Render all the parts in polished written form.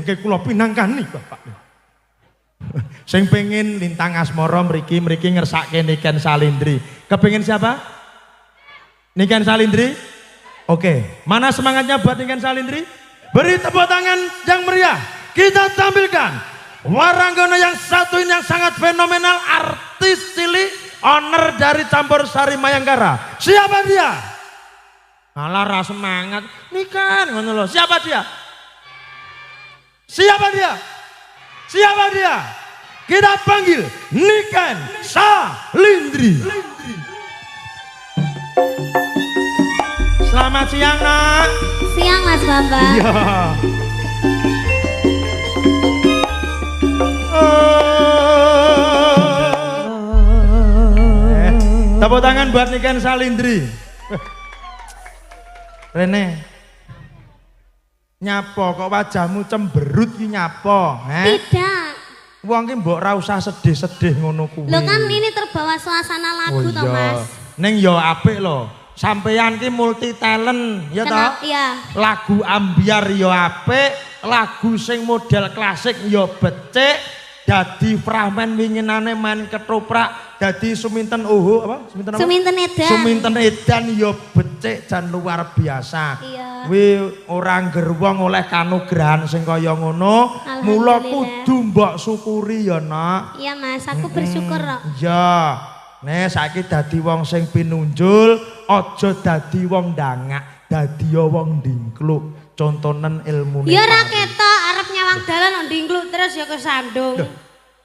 mengke kula pinangkani Bapak. Sing pengen lintang asmara mriki ngersake Niken Salindri. Kepengin siapa? Niken Salindri? Oke, mana semangatnya buat Niken Salindri? Beri tepuk tangan yang meriah. Kita tampilkan waranggana yang satu ini yang sangat fenomenal, artis cilik, owner dari Campur Sari Mayangkara. Siapa dia? Malah rasa semangat. Niken ngono lho. Siapa dia? Siapa dia? Siapa dia? Kita panggil Niken Salindri. Selamat siang, Nak. Siang, Mas Bambang. Iya. Tepuk tangan buat Niken Salindri. Rene, nyapa kok wajahmu cemberut ki nyapa? Tidak. Wong ki mbok ora usah sedih-sedih ngono kuwi. Lo kan ini terbawa suasana lagu toh, Mas. Ning yo apik lho. Sampeyan ki multi talent ya toh? Iya. Lagu ambiar yo apik, lagu sing model klasik yo becik, dadi fragmen winginane main ketoprak, dadi Suminten apa? Suminten apa? Suminten Edan. Suminten Edan yo becik jan luar biasa. Iya. Kuwi ora ngger wong oleh kanugrahan sing kaya ngono, mula kudu mbok syukuri ya, Nak. Iya, Mas, aku bersyukur kok. Iya. Nek saiki dadi wong sing pinunjul, aja dadi wong dangak, dadi wong ndingkluk. Contonen ilmune. Ya ora ketok arep nyawang dalan ndingkluk terus ya kesandung.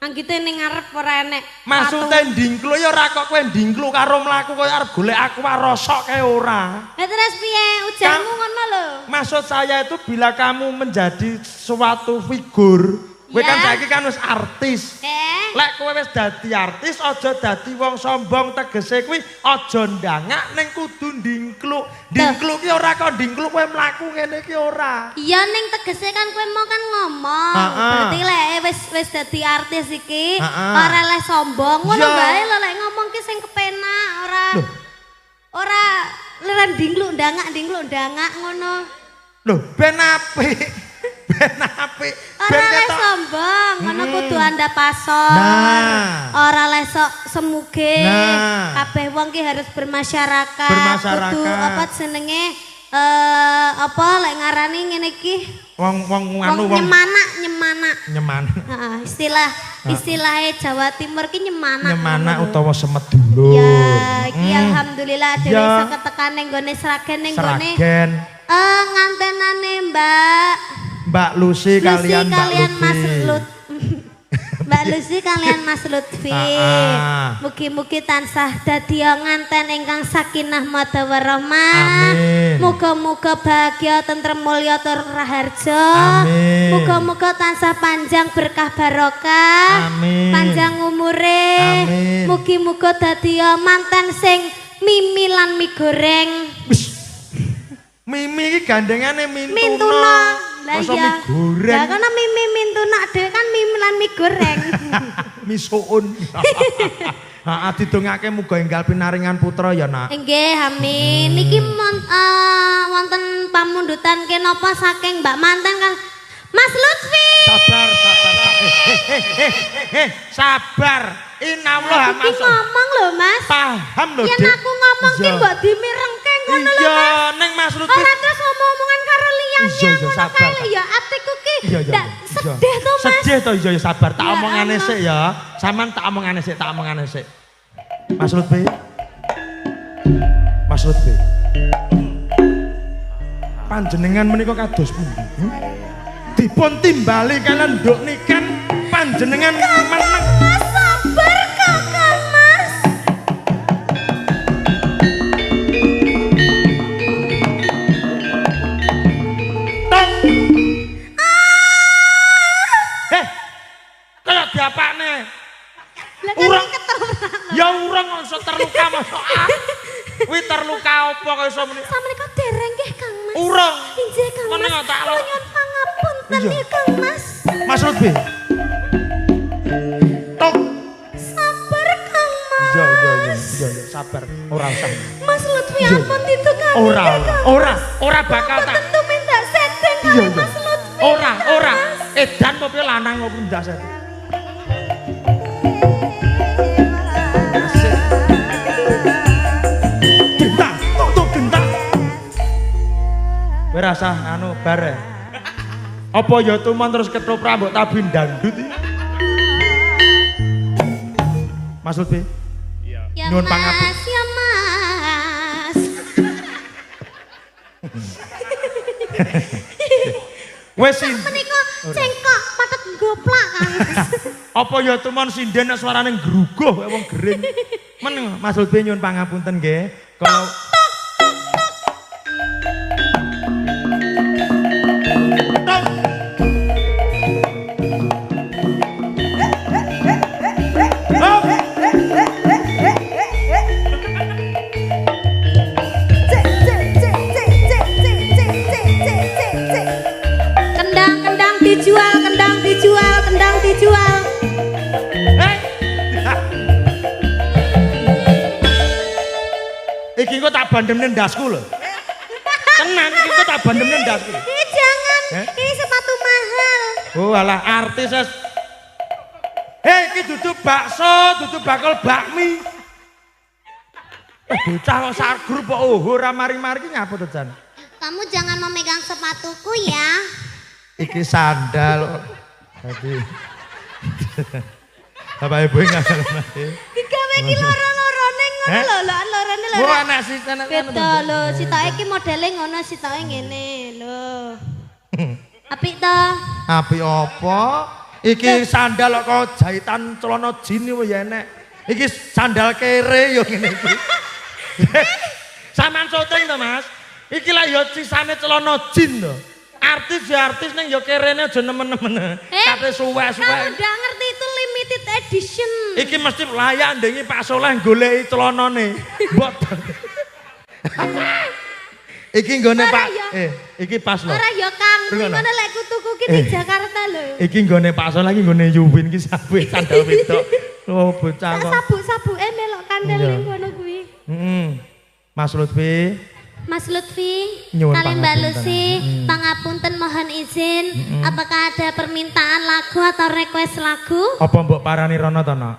Anggite ning ngarep ora enek. Maksude ndingkluk ya ora kok kowe ndingkluk karo mlaku kaya arep golek aku rosok kae ora. Lah terus piye ujarmu ngono lho? Maksud saya itu bila kamu menjadi suatu figur, kowe kan saiki kan wis artis. Lek kowe wis dadi artis aja dadi wong sombong, tegese kuwi aja ndangak ning kudu ndingkluk. Ndingkluk ki ora kok ndingkluk kowe mlaku ngene iki ora. Iya ning tegese kan kowe mau kan ngomong. Berarti lek wis dadi artis iki ora leh sombong. Ngono bae lho lek ngomong ki sing kepenak ora ndingkluk ndangak ngono. Lho ben apik. Ben apik. Ora leh sombong, ngono kudu andapasok. Ora leh sok semuge. Kabeh wong ki harus bermasyarakat. Kudu apa jenenge apa lek ngarani ngene iki? Wong anu wong nyemanak. Nyeman. Istilahnya Jawa Timur ki nyemanak. Nyemanak utawa semedulur. Ya, iki alhamdulillah dhewe iso ketekan ning gone Sragen ning gone. Ngantenane Mbak Lucy kalian Mas Lut. Mbak Lucy kalian Mas Lutfi. Mugi-mugi tansah dadi nganten ingkang sakinah mawaddah warahmah. Muga-muga bahagia tentrem mulya tur raharja. Muga-muga tansah panjang berkah barokah. Panjang umure. Mugi-muga dadi manten sing mimi lan mie goreng. Mimi iki gandengane Mintuna. Lah iya. Goreng. Lah kono mimi mintuna dhewe kan mimi lan mie goreng. Misuun. Heeh didongake muga enggal pinaringan putra ya, Nak. Nggih, amin. Niki wonten pamundutan kenapa saking Mbak Manten kan Mas Lutfi. Sabar. Inallah Mas. Iki ngomong lho, Mas. Paham lho, Dik. Yen aku ngomong ki mbok dimirengke ngono lho, Mas. Iya, ning Mas Lutfi. Ora terus ngomong-ngomongan karo liyane ngono kae ya atiku ki ndak sedih to, Mas. Sedih to iya sabar, tak omongane sik ya. Saman tak omongane sik. Mas Lutfi. Panjenengan menika kados pundi? Dipun timbali kalian nduk Niken panjenengan meneng. Mas sabar Kakang Mas. Kayak diapane? Urang ketoprak. Ya urang kok terluka mosok. Kuwi terluka apa kok iso muni? Sampeyan dereng nggih Kang Mas. Urang. Injih Kang Mas. Nyuwun pangapunten ya Kang Mas. Mas Lutfi. Tok. Sabar Kang Mas. Iya, sabar. Ora usah. Mas Lutfi ampun ditukang. Ora bakal tak. Tentu minta setting kali Mas Lutfi. Ora. edan apa piye lanang apa ndas. Gentang, tok gentang. Kowe rasah anu bar. Apa ya tuman terus ketoprak mbok tabi dangdut iki. Mas Lutfi. Iya. Ya Nyuwun pangapun. Mas, ya Mas. Wes sih. Menika cengkok patet goplak kan. Apa ya tuman sinden nek suarane ngruguh kaya wong gering. Men Mas Lutfi nyuwun pangapunten nggih. Kalau kendang dijual. Iki kok tak bandemne ndasku lho. Tenan iki kok tak bandemne ndasku. Jangan, ini sepatu mahal. Oh alah artis es. Hei iki dudu bakso, dudu bakul bakmi. Bocah kok sak grup kok ora mari-mari iki ngapa to Jan? Kamu jangan memegang sepatuku ya. Iki sandal. Tadi. Bapak Ibu ngasal mati. Digawe iki loro-lorone ngono lho, lorone lho. Oh anak sih anak. Beda lho, sitoke iki modele ngono, sitoke ngene lho. Apik to? Apik apa? Iki sandal kok jahitan celana jin iki ya enek. Iki sandal kere yo ngene iki. Saman syuting to, Mas? Iki lah yo sisane celana jin to. Artis ya artis neng yo kerene aja nemen-nemen. Kate suwe-suwe. Kamu udah ngerti itu limited edition. Iki mesti layak ndengi Pak Soleh goleki celanane. Mbok. Iki nggone Pak iki pas lho. Ora ya Kang, gimana lek kutuku ki di Jakarta lho. Iki nggone Pak Soleh iki nggone Yuwin ki sabu sandal wedok. Oh bocah kok. Sabuk-sabuke melok kandel ning ngono kuwi. Mas Lutfi. Mas Lutfi, Nyuwun kalian Mbak pangapunten. Lucy, pangapunten mohon izin, apakah ada permintaan lagu atau request lagu? Apa mbok parani rono to, Nak?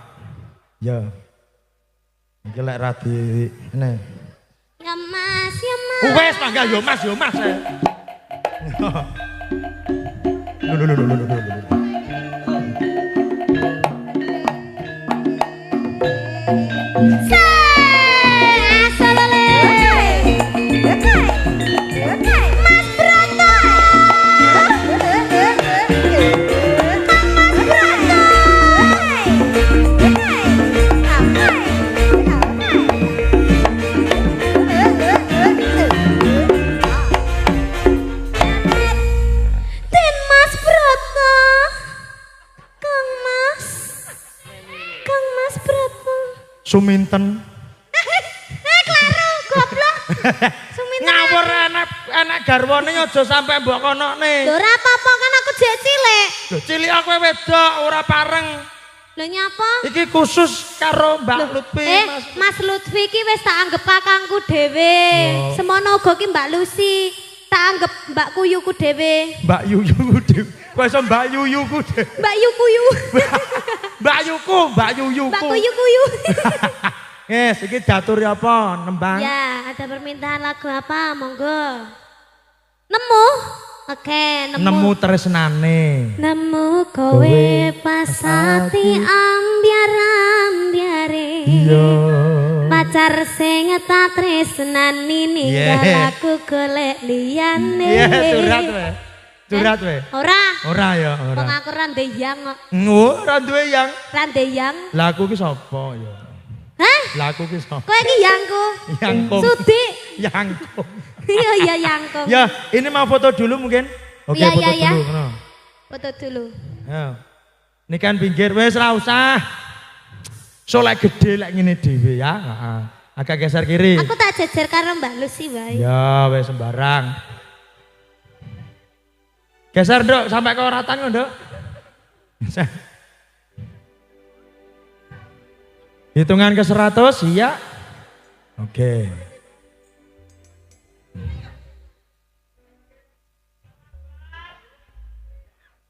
Ya. Iki lek ra di ne. Ya Mas, ya Mas. Wes mangga yo Mas, yo Mas. Lho. Suminten. Klaro, goblok. Suminten. Ngawur enak garwane aja sampe mbok konokne. Lho ora apa-apa kan aku jek cilik. Lho cilik aku wedok ora pareng. Lho nyapa? Iki khusus karo Mbak Lutfi, Mas Lutfi ki wis tak anggap kakangku dhewe. Semono uga ki Mbak Lucy. Tak anggap Mbak Kuyuku dhewe. Mbak Yuyuku dhewe. Kok iso Mbak Yuyuku dhewe? Mbak Yukuyu. Mbak Yuyuku. Mbak Kuyu-kuyu. Yes, iki datur apa? Nembang. Ya, ada permintaan lagu apa? Monggo. Nemu? Oke, Nemu tresnane. Nemu kowe pasati ambiar-ambiare. Iya. Pacar sing tak tresnani ninggal aku golek liyane. Iya, curhat we. Ora ya, ora. Wong aku randeyang kok. Ora duwe yang. Randeyang. Lah aku ki sapa ya? Hah? Lah aku ki sapa? Kowe iki yangku. Yangkung. Sudik. Yangkung. Iya yangkung. Ya, ini mau foto dulu mungkin. Oke, Ya, foto ya, dulu. ya. Foto dulu. Ya. Ini kan pinggir wis ra usah. Solek gede lek ngene dhewe ya. Heeh. Agak geser kiri. Aku tak jejer karo Mbak Lucy wae. Ya, wis sembarang. Geser, Nduk, sampai ke oratan kok, Nduk. Hitungan ke 100, iya. Oke.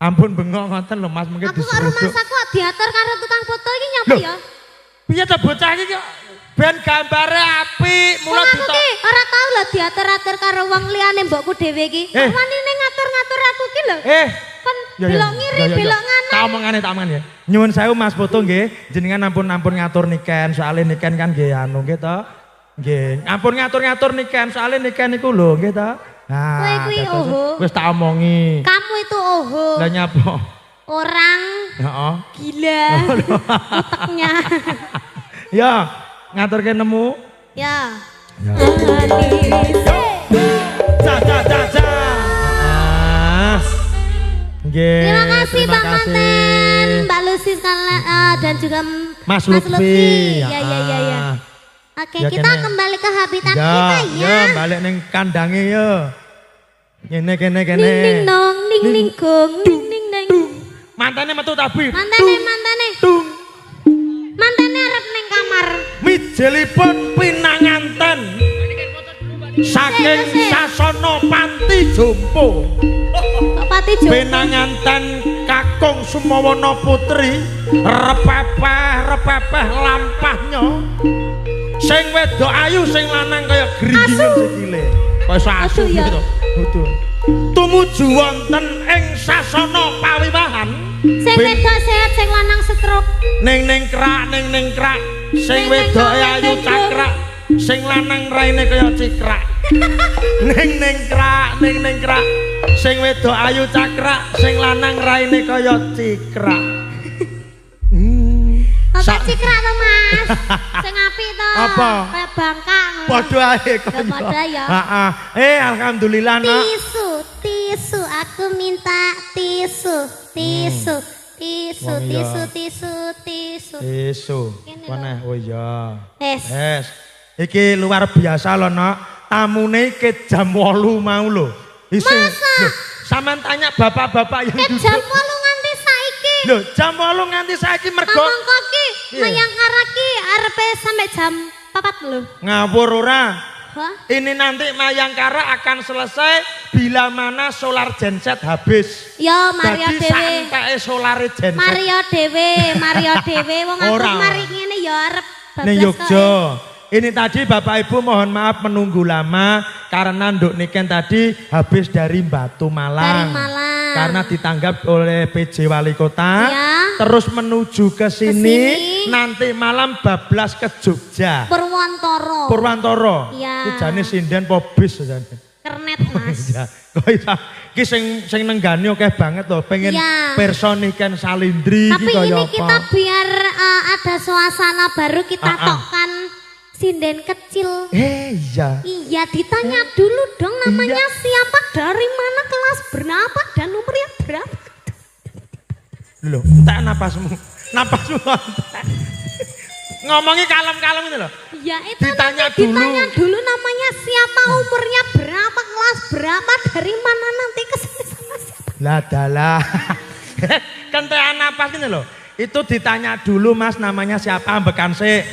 Ampun bengok ngoten lho Mas mengke Aku kok rumah saku diatur karo tukang foto iki nyapa ya? Piye ta bocah iki ben gambare apik, mula aku ki ora tau lho diatur-atur karo wong liyane mbokku dhewe iki. Wani ning ngatur-ngatur aku ki lho. Kon belok ngiri, belok nganan. Tak omongane ya. Nyuwun sewu Mas foto nggih, jenengan ampun ngatur niken, soalé niken kan nggih anu nggih to. Nggih, ampun ngatur-ngatur niken, soalé niken niku lho nggih to. Kowe kuwi oho. Wis tak omongi. Kamu itu oho. Lah nyapa? Orang gila otaknya. Ya, ngaturke nemu. Ya. Terima kasih Pak Manten, Mbak Lucy dan juga Mas Lutfi. Ya. Oke, kita kembali ke habitat kita ya. Ya, balik neng kandange ya. Kene. Ning nong, ning gong, ning neng. Mantane metu tabi. Mantane. Tung. Mantane arep neng kamar. Mijelipun pinanganten. Saking Sasana Panti Jompo. Pati Jompo. Pinanganten kakung Sumawana Putri, repepeh lampahnya. Sing wedok ayu sing lanang kaya grinjingan sikile. Kaya asu gitu. Betul. Tumuju wonten ing sasana pawiwahan. Sing wedok sehat sing lanang stroke. Ning krak. Sing wedok ayu cakrak, sing lanang raine kaya cikrak. Ning krak. Sing wedok ayu cakrak, sing lanang raine kaya cikrak. Apa cikrak to Mas? Sing apik to. Apa? Kayak bangkang. Padha ae kok. Padha ya. Heeh. Alhamdulillah nak. Tisu, aku minta tisu. Mana? Oh iya. Es. Iki luar biasa loh nak. Tamune ke jam 8 mau loh. Masa? Sampeyan tanya bapak-bapak yang duduk. Jam 8 nganti saiki. Loh, jam 8 nganti saiki mergo. Mangko ki Mayangkara ki arepe sampai jam 4 lho. Ngawur ora? Wah. Ini nanti Mayangkara akan selesai bila mana solar genset habis. Ya Mario Dadi dhewe. santeke solare genset. Mario dhewe wong aku mari ngene ya arep bablas. Ning Yogya. Ini tadi Bapak Ibu mohon maaf menunggu lama karena nduk niken tadi habis dari Batu Malang. Dari Malang. Karena ditanggap oleh PJ Wali Kota. Ya. Terus menuju ke sini nanti malam bablas ke Jogja. Purwantoro. Iya. Iki jane sinden po bis jane. Kernet Mas. Ya. Kok iso iki sing nenggani akeh banget loh pengen perso niken Salindri iki kaya apa. Tapi ini kita biar ada suasana baru kita tokkan sinden kecil. Iya. Iya, ditanya dulu dong namanya siapa, dari mana, kelas berapa, dan nomornya berapa. Loh, entek napasmu ngomongnya kalem-kalem itu loh. Ya itu ditanya dulu namanya siapa, umurnya berapa, kelas berapa, dari mana, nanti kesini sama siapa. Lah dalah. Kentean napas ini loh. Itu ditanya dulu Mas namanya siapa, ambekan sih.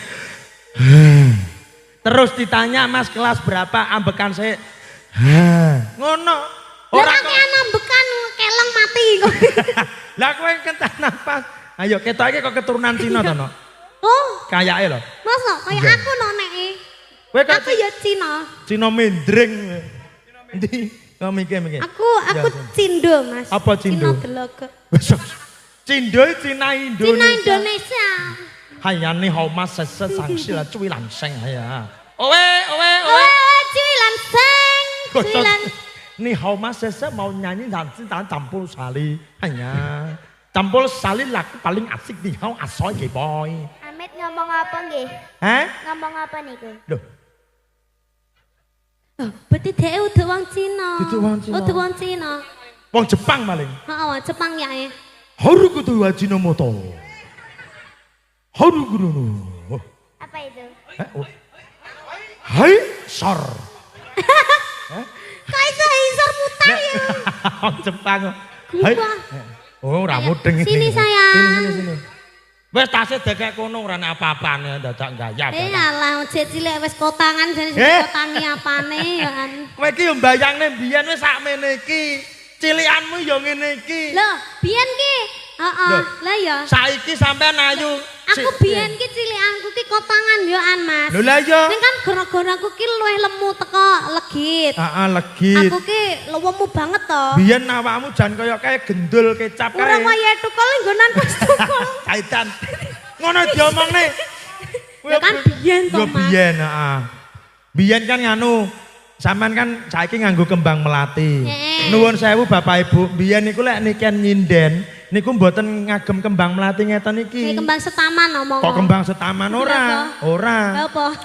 Terus ditanya Mas kelas berapa, ambekan sih. Ngono. Orang yang ambekan keleng mati. Lah kowe kentean napas. Ayo ketoke kok keturunan Cina to, no? Oh, kayake lho. Mas no, kayak aku no neke. Aku ya Cina. Cina mendring. Endi? Kok mikir-mikir. Aku Cindo, Mas. Apa Cindo? Cina Delogo. Cindo Cina Indonesia. Cina Indonesia. Hayane homas sese sangsi lah cuwi lanseng ya. Owe. Cuwi lanseng. Ni homas sese mau nyanyi dan campur sali. Hanya campur sali lagu paling asik di hau asoy ge boy. Amit ngomong apa nggih? Ngomong apa niku? Loh. Berarti dhek udah wong Cina. Udah wong Cina. Wong Jepang paling. Heeh, wong Jepang ya. Haru kudu Ajinomoto. Haru kudu. Apa itu? Hai, sor. Kok iso isor mutar ya? Wong Jepang. Hai. Oh, ora mudeng. Sini sayang. Sini. Wes tasih dekek kono ora ana apa-apane dadak gayah. Alah, cilik wis kotangan jane kotangi apane ya kan. Kowe iki yo mbayangne mbiyen wis sakmene iki. Cilikanmu ya ngene iki. Lho, biyen ki. Heeh. Lah ya. Saiki sampean ayu. Aku biyen ki cilikanku ki kotangan yo an, Mas. Lho lah ya. Ning kan gara-gara aku ki luwih lemu teko legit. Heeh, legit. Aku ki lemu banget to. Biyen awakmu jan kaya kae gendul kecap kae. Ora kaya tukul nggonan pas tukul. Kaitan. Ngono diomongne. Ya kan biyen to, Yo Mas. biyen, heeh. Biyen kan nganu, sampean kan saiki nganggo kembang melati. Nuwun sewu Bapak Ibu, biyen niku lek niken nyinden, niku mboten ngagem kembang melati ngeten iki. Ini kembang setaman omong. Kok kembang setaman ora? Ora. Apa?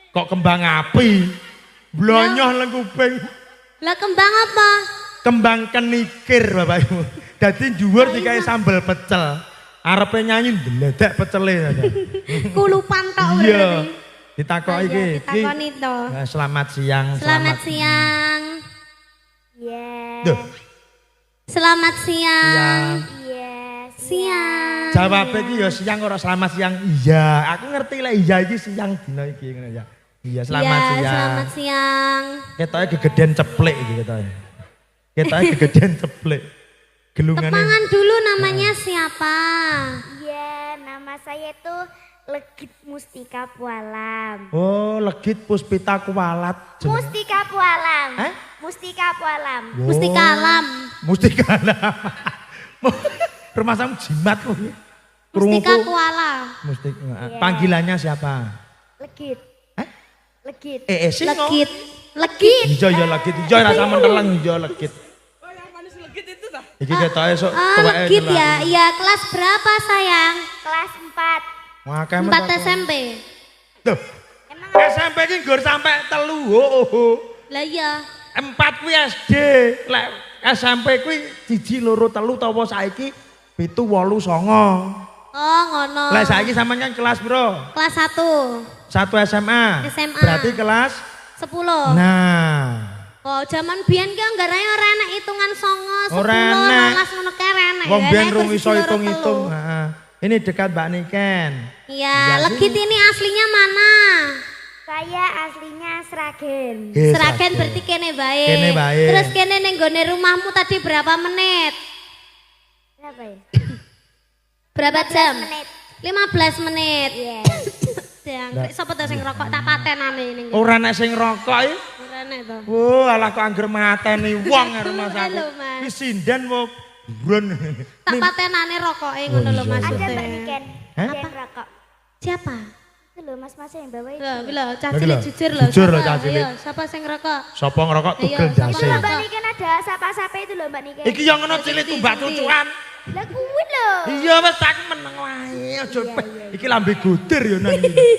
Kok kembang api? Blonyoh leng kuping. Lah kembang apa? Kembang kenikir Bapak Ibu. Dadi dhuwur dikae sambel pecel. Arepe nyanyi ndledek pecele. Kulupan tok Iya. berarti. Ditakoki iki. Ditakoni to. Selamat siang. Selamat siang. Yes. Duh, Selamat siang. Yes. Siang. jawab iki ya siang ora selamat siang. Iya, aku ngerti lek iya iki siang dina iki ngono ya. Iya, selamat Iya, siang. selamat siang. Ketoke gegeden ceplek iki ketoke. Ketoke gegeden ceplek. Gelungane. Tepangan dulu namanya siapa? Iya, nama saya itu Legit Mustika Pualam. Oh, Legit Puspita Kualat. Mustika Pualam. Eh? Mustika Pualam. Oh, Mustika Alam. Mustika Alam. Rumah kamu jimat kok. Mustika Kuala. Mustika. Panggilannya siapa? Legit. Eh? Legit. Sing Legit. Legit. Iya ya Legit. Iya rasa menteleng iya Legit. Iki ketoke sok Oh, tuweke Legit nyelang. ya. Iya, kelas berapa sayang? Kelas 4. Wah, kamu 4 SMP. Tuh, Emang SMP iki nggur sampai 3. Oh. Lah iya. 4 kuwi SD. Lek SMP kuwi 1 2 3 utawa saiki 7 8 9. Oh, ngono. Lek saiki sampean kan kelas bro? Kelas 1. 1 SMA. SMA. Berarti kelas 10. Nah. Oh, zaman biyen ki anggarane ora enak hitungan 9, 10, Ora enak. 12 ngono kae ora enak. Wong Ya, biyen enak rung kursi iso loro, hitung-hitung. telu. Heeh. Ini dekat Mbak Niken. Iya, Iya, Legit ini aslinya mana? saya aslinya Sragen. Seragen berarti kene bae. Kene bae. Terus kene ning gone rumahmu tadi berapa menit? Berapa ya? Berapa jam? Menit. 15 menit. Yes. Jangkrik sapa to sing rokok tak patenane ning. Ora nek sing rokok iki. Ora nek to. Wah, alah kok angger mateni wong karo Mas aku. Halo, Mas. Iki sinden mau buron. Tak patenane rokoke ngono lho iya. maksudnya. Ada Mbak Niken. Hah? Yang rokok. Siapa? Itu loh mas-mas yang bawa itu. Lho, cah Lagi cilik lho. jujur lho. Jujur lho, Siapa? cah cilik. Ayo, siapa sing rokok? Sapa ngerokok Iya, tugel sapa dase. ngerokok? Mbak Niken ada sapa-sapa itu loh Mbak Niken. Iki yang ngono cilik tumbak cucuan. Lah kuwi loh. Iya wis tak meneng wae aja. Iki lambe goder ya nang iki.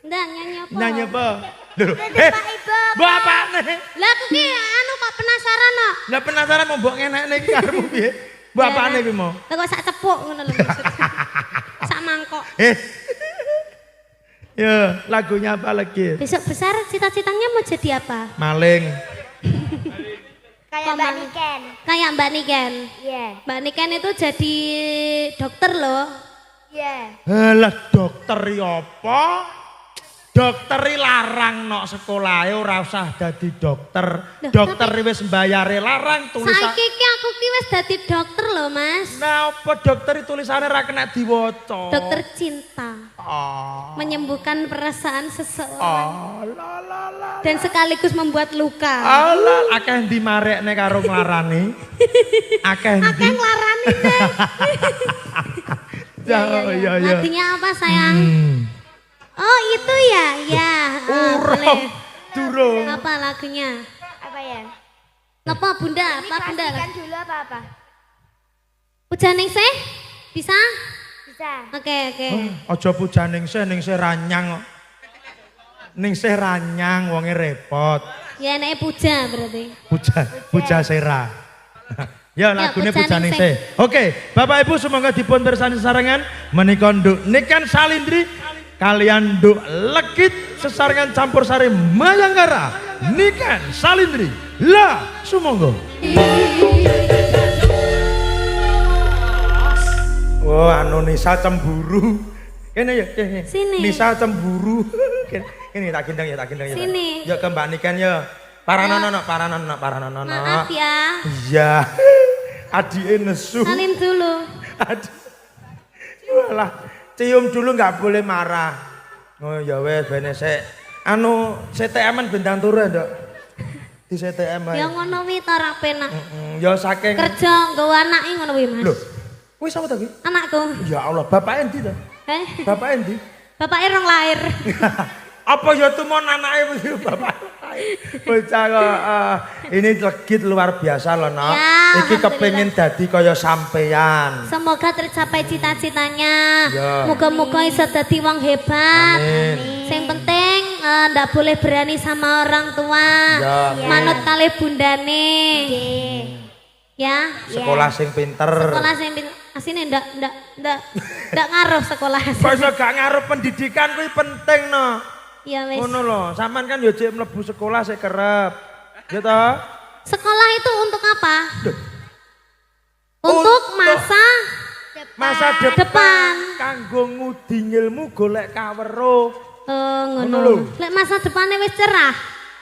Ndak nyanyi apa? Nyanyi apa? Lho, Pak Ibu. mbok apane? Lah aku ki anu kok penasaran kok. Lah penasaran mau mbok ngenekne iki karepmu piye? Mbok apane iki mau? Lah kok sak cepuk ngono lho maksudnya. Sak mangkok. Ya, lagunya apa lagi? Besok besar cita-citanya mau jadi apa? Maling. Kayak Mbak Niken. Kayak Mbak Niken. Iya. Mbak Niken itu jadi dokter loh. Iya. Lah dokter apa? Dokter larang nok sekolahe ora usah dadi dokter. Loh, Dokter wis mbayare larang tulisan. Saiki ki aku ki wis dadi dokter loh, Mas. Nah, apa dokter tulisannya ra kena diwaca. Dokter cinta. Oh. Menyembuhkan perasaan seseorang Oh, la la la. dan sekaligus membuat luka. Allah, akeh ndi marekne karo nglarani. Akeh ndi. Akeh nglarani deh. Ya, ya, ya. Lagunya apa sayang? Hmm. Oh itu ya, ya. Urung, durung. Apa lagunya? Apa ya? Apa bunda? Apa bunda? Pastikan dulu apa-apa. Hujan ning sih? Bisa? Bisa. Oke, oke. Aja puja ning se ranyang kok. Ning se ranyang wonge repot. Ya enake puja berarti. Puja sera. Ya lagune puja puja ning se. Oke, Bapak Ibu semoga dipun bersani sarengan menika nduk Niken Salindri kalian nduk Legit sesarengan campur sari Mayangkara Niken Salindri. Lah, sumangga. Oh, anu Nisa cemburu. Kene ya, Sini. Nisa cemburu. Kene tak gendeng ya, tak gendeng ya. Sini. Ya ke Mbak Niken ya. Paranono. Maaf ya. Iya. Adike nesu. Salim dulu. Walah, cium dulu nggak boleh marah. Oh ya wes bene sik. Anu CTM-an bintang turu nduk. Di CTM ae. Ya ngono wi ta ra penak. Ya saking Kerja nggawa anake ngono wi, Mas. Lho, kuwi sapa ta ki? Anakku. Ya Allah, bapak endi ta? Bapak endi? Bapaknya rong lahir. Apa ya tumon anake mesti bapak. Bocah kok ini legit luar biasa loh, Nok. Ya, Iki kepengin dadi kaya sampean. Semoga tercapai cita-citanya. Ya. Moga-moga iso dadi wong hebat. Amin. Sing penting ndak boleh berani sama orang tua. Ya. Manut kali bundane. Ya. Sekolah sing pinter. Sekolah sing asine ndak ngaruh sekolah. Kok iso gak ngaruh pendidikan kuwi penting, no. Ya wis. Ngono lho, sampean kan yo jek mlebu sekolah sik kerep. Ya toh? Sekolah itu untuk apa? Untuk masa depan kanggo ngudi ilmu golek kaweruh. Ngono. Lek masa depannya wis cerah.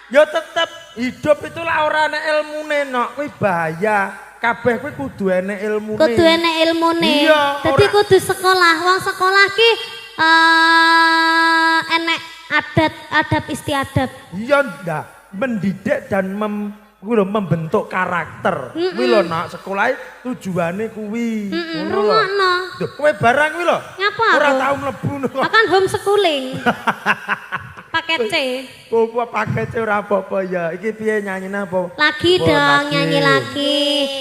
Ya tetep hidup itu lah ora ana ilmune, Nok. Kuwi bahaya. Kabeh kuwi kudu enek ilmune. Kudu enek ilmune. Iya, Dadi kudu sekolah. Wong sekolah ki enek adab istiadat. Iya ndak, mendidik dan membentuk karakter. Kuwi lho, Nak, sekolah tujuane kuwi. Ngono lho. Lho, kowe barang kuwi lho. Nyapa Ora aku? tau mlebu. Akan homeschooling. Paket C. Apa paket C ora apa-apa ya. Iki piye nyanyine apa? Lagi Oh, dong lagi. nyanyi lagi.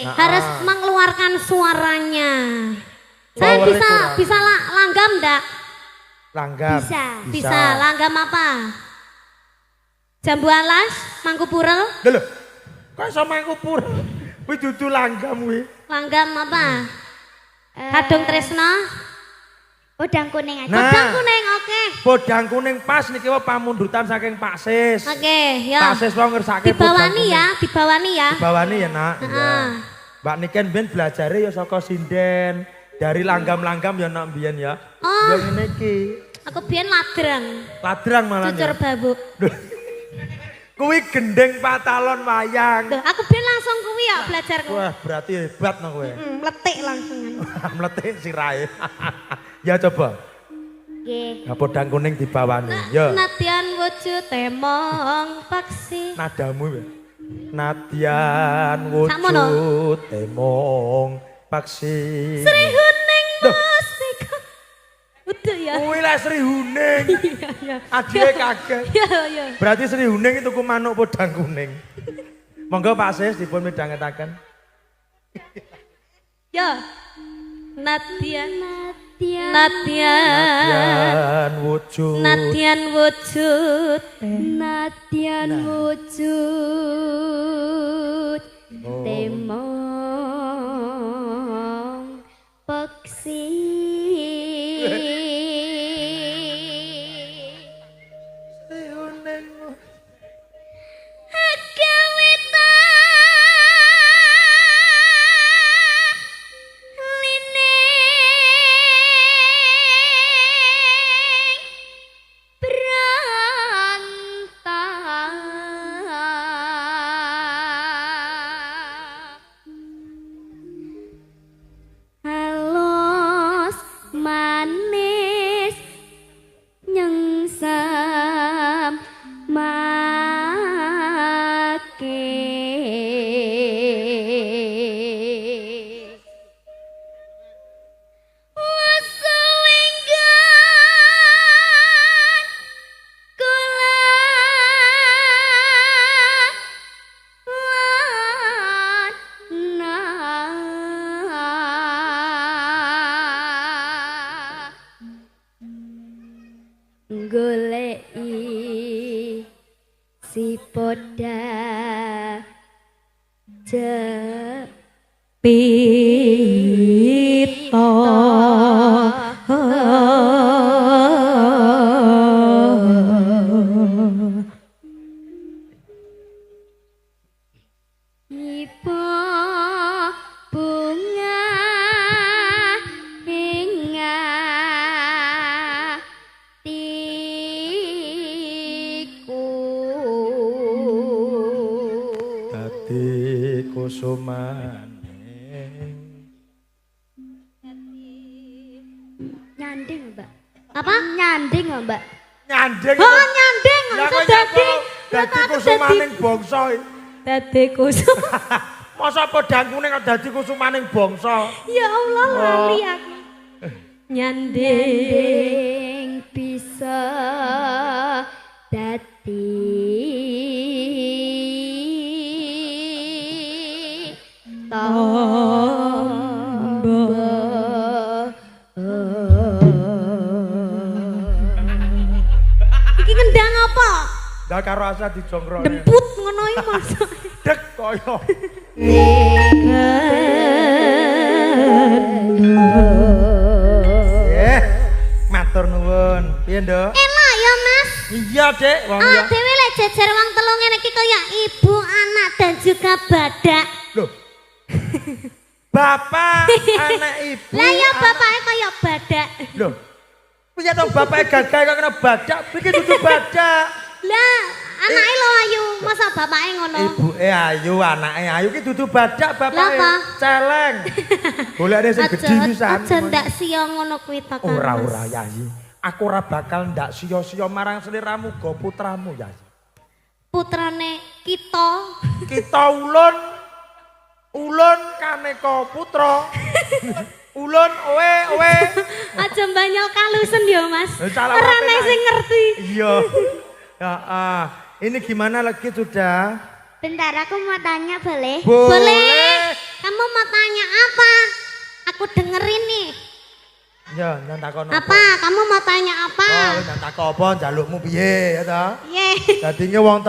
Harus mengeluarkan suaranya. Saya Powernya bisa langgam enggak? Langgam. Bisa. Langgam apa? Jambu alas, mangku purel. Lho. Kok iso mangku pur? Kuwi dudu langgam kuwi. Langgam apa? Kadung tresno. Udang kuning aja. Kodang kuning, oke. Bodang kuning pas niki wae pamundutan saking Pak Sis. Oke, ya. Pak Sis wae ngersake Dibawani ya, dibawani ya. Dibawani ya, Nak. Heeh. Mbak Niken ben belajare ya saka sinden. Dari langgam-langgam ya Nak mbiyen ya. Oh. Ya ngene iki. Aku biyen ladrang. Ladrang malah. Cucur babuk. Kuwi gendeng patalon wayang. Duh, aku biyen langsung kuwi ya belajar kuwi. Wah, berarti hebat no kowe. Meletik langsung. Meletik sirahe. Ya coba. Nggih. Apa podang kuning dibawani. Ya. Nadyan wujud temong paksi. Nadamu ya. Nadyan Sakmono. wujud temong paksi. Sri Huning mustika. Udah ya. Kuwi lah Sri Huning. Adike kaget. Ya. Berarti Sri Huning itu ku manuk podang kuning. Monggo Pak Sis dipun midhangetaken. Ya. Nadyan wujud. Nadyan wujud. Nadyan wujud temong peksi. Goleki si poda Pito. ipo bunga inga tiku kusumane. Nyanding, Mbak. Apa? Nyanding, Mbak. Nyanding. Oh, nyanding. Lah Iso kok dadi kusumaning bangsa. Dadi kusum. Masa pedangkune kok dadi kusumaning bangsa. Ya Allah, lali aku. Nyanding bisa dadi Iki kendang apa? Lah karo asa dijongkrone. Demput ngono iki maksud. Dek kaya. Matur nuwun. Piye, Nduk? Elah ya, Mas. Iya, Dek. Wong ya. Dewe lek jejer wong telu ngene iki kaya ibu, anak dan juga badak. Loh. Bapak, anak ibu. Lah ya bapake kaya badak. Loh. Piye to bapake gagah kok kena badak? Iki dudu badak. Lah, anake lo ayu, masa bapake ngono? Ibuke ayu, anake ayu ki dudu badak Lah bapake. apa? Celeng. Golekne sing gedhi pisan. Aja ndak sia ngono kuwi to kan. Ora Yayi. Aku ora bakal ndak sia-sia marang sliramu go putramu Yayi. Putrane kita. Kita ulun kaneka putra. Ulun owe. Aja mbanyol kalusen ya, Mas. Salah Ora apa, nek Nak? sing ngerti. Iya. Ya, ini gimana lagi sudah? Bentar, aku mau tanya boleh? Boleh. Kamu mau tanya apa? Aku dengerin nih. Ya, nang takon Apa? Kamu mau tanya apa? Oh, nang takon apa njalukmu piye ya ta? Ye. Dadine wong